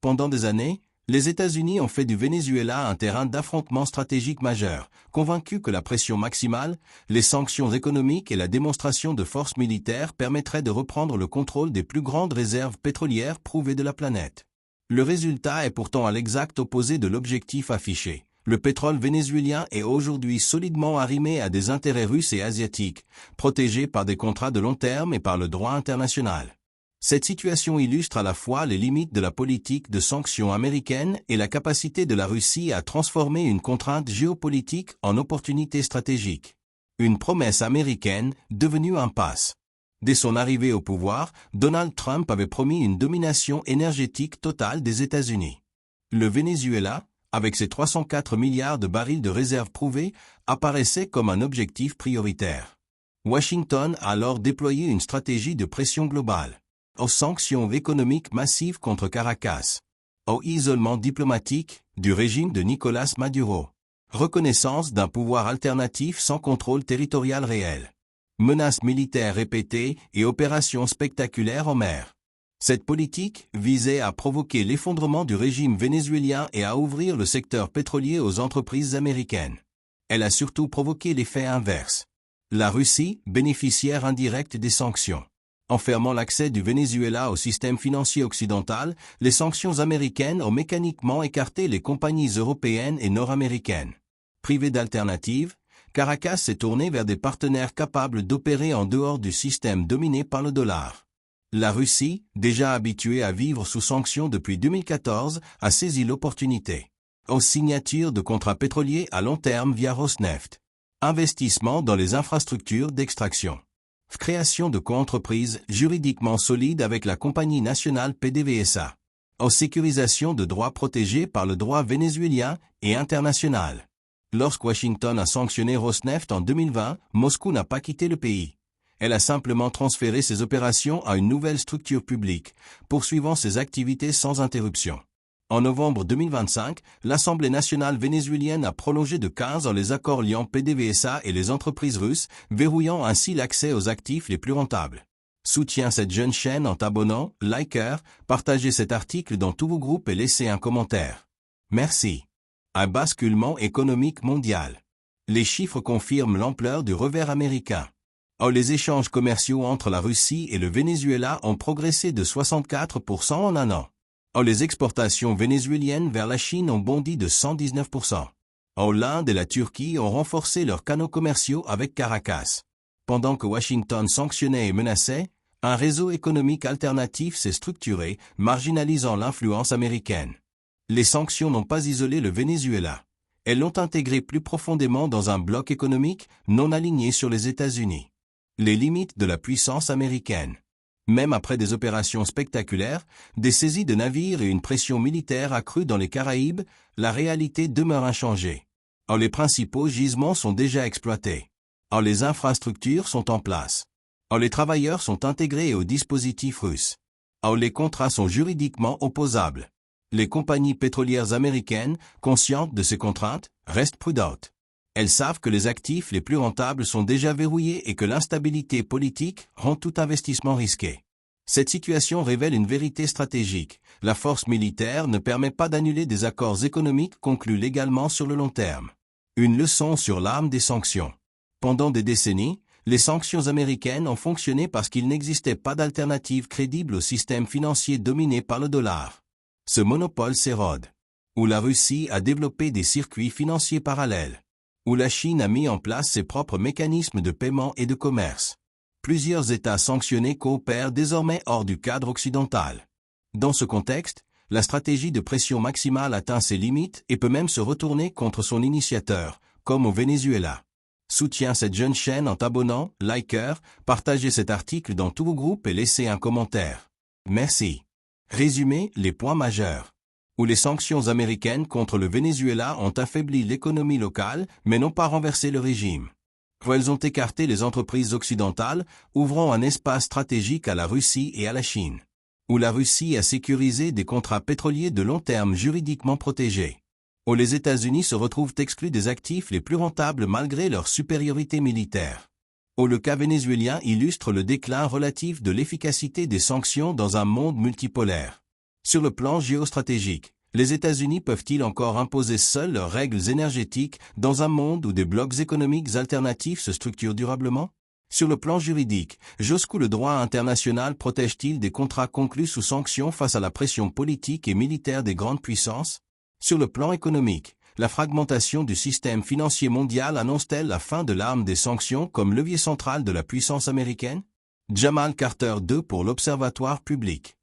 Pendant des années, les États-Unis ont fait du Venezuela un terrain d'affrontement stratégique majeur, convaincus que la pression maximale, les sanctions économiques et la démonstration de force militaire permettraient de reprendre le contrôle des plus grandes réserves pétrolières prouvées de la planète. Le résultat est pourtant à l'exact opposé de l'objectif affiché. Le pétrole vénézuélien est aujourd'hui solidement arrimé à des intérêts russes et asiatiques, protégés par des contrats de long terme et par le droit international. Cette situation illustre à la fois les limites de la politique de sanctions américaine et la capacité de la Russie à transformer une contrainte géopolitique en opportunité stratégique. Une promesse américaine devenue impasse. Dès son arrivée au pouvoir, Donald Trump avait promis une domination énergétique totale des États-Unis. Le Venezuela, avec ses 304 milliards de barils de réserves prouvées, apparaissait comme un objectif prioritaire. Washington a alors déployé une stratégie de pression globale. Aux sanctions économiques massives contre Caracas, au isolement diplomatique du régime de Nicolás Maduro, reconnaissance d'un pouvoir alternatif sans contrôle territorial réel, menaces militaires répétées et opérations spectaculaires en mer. Cette politique visait à provoquer l'effondrement du régime vénézuélien et à ouvrir le secteur pétrolier aux entreprises américaines. Elle a surtout provoqué l'effet inverse. La Russie, bénéficiaire indirecte des sanctions. En fermant l'accès du Venezuela au système financier occidental, les sanctions américaines ont mécaniquement écarté les compagnies européennes et nord-américaines. Privée d'alternatives, Caracas s'est tourné vers des partenaires capables d'opérer en dehors du système dominé par le dollar. La Russie, déjà habituée à vivre sous sanctions depuis 2014, a saisi l'opportunité. Aux signatures de contrats pétroliers à long terme via Rosneft. Investissement dans les infrastructures d'extraction. Création de coentreprises juridiquement solides avec la compagnie nationale PDVSA. Aux sécurisations de droits protégés par le droit vénézuélien et international. Lorsque Washington a sanctionné Rosneft en 2020, Moscou n'a pas quitté le pays. Elle a simplement transféré ses opérations à une nouvelle structure publique, poursuivant ses activités sans interruption. En novembre 2025, l'Assemblée nationale vénézuélienne a prolongé de 15 ans les accords liant PDVSA et les entreprises russes, verrouillant ainsi l'accès aux actifs les plus rentables. Soutiens cette jeune chaîne en t'abonnant, likez, partagez cet article dans tous vos groupes et laissez un commentaire. Merci. Un basculement économique mondial. Les chiffres confirment l'ampleur du revers américain. Les échanges commerciaux entre la Russie et le Venezuela ont progressé de 64% en un an. Les exportations vénézuéliennes vers la Chine ont bondi de 119%. L'Inde et la Turquie ont renforcé leurs canaux commerciaux avec Caracas. Pendant que Washington sanctionnait et menaçait, un réseau économique alternatif s'est structuré, marginalisant l'influence américaine. Les sanctions n'ont pas isolé le Venezuela. Elles l'ont intégré plus profondément dans un bloc économique non aligné sur les États-Unis. Les limites de la puissance américaine. Même après des opérations spectaculaires, des saisies de navires et une pression militaire accrue dans les Caraïbes, la réalité demeure inchangée. Les principaux gisements sont déjà exploités. Les infrastructures sont en place. Les travailleurs sont intégrés au dispositif russe. Les contrats sont juridiquement opposables. Les compagnies pétrolières américaines, conscientes de ces contraintes, restent prudentes. Elles savent que les actifs les plus rentables sont déjà verrouillés et que l'instabilité politique rend tout investissement risqué. Cette situation révèle une vérité stratégique. La force militaire ne permet pas d'annuler des accords économiques conclus légalement sur le long terme. Une leçon sur l'arme des sanctions. Pendant des décennies, les sanctions américaines ont fonctionné parce qu'il n'existait pas d'alternative crédible au système financier dominé par le dollar. Ce monopole s'érode. Où la Russie a développé des circuits financiers parallèles. Où la Chine a mis en place ses propres mécanismes de paiement et de commerce. Plusieurs États sanctionnés coopèrent désormais hors du cadre occidental. Dans ce contexte, la stratégie de pression maximale atteint ses limites et peut même se retourner contre son initiateur, comme au Venezuela. Soutiens cette jeune chaîne en t'abonnant, likez, partagez cet article dans tous vos groupes et laissez un commentaire. Merci. Résumé, les points majeurs. Où les sanctions américaines contre le Venezuela ont affaibli l'économie locale, mais n'ont pas renversé le régime. Où elles ont écarté les entreprises occidentales, ouvrant un espace stratégique à la Russie et à la Chine. Où la Russie a sécurisé des contrats pétroliers de long terme juridiquement protégés. Où les États-Unis se retrouvent exclus des actifs les plus rentables malgré leur supériorité militaire. Où le cas vénézuélien illustre le déclin relatif de l'efficacité des sanctions dans un monde multipolaire. Sur le plan géostratégique, les États-Unis peuvent-ils encore imposer seuls leurs règles énergétiques dans un monde où des blocs économiques alternatifs se structurent durablement? Sur le plan juridique, jusqu'où le droit international protège-t-il des contrats conclus sous sanction face à la pression politique et militaire des grandes puissances? Sur le plan économique, la fragmentation du système financier mondial annonce-t-elle la fin de l'arme des sanctions comme levier central de la puissance américaine? Jamal Carter II pour l'Observatoire public.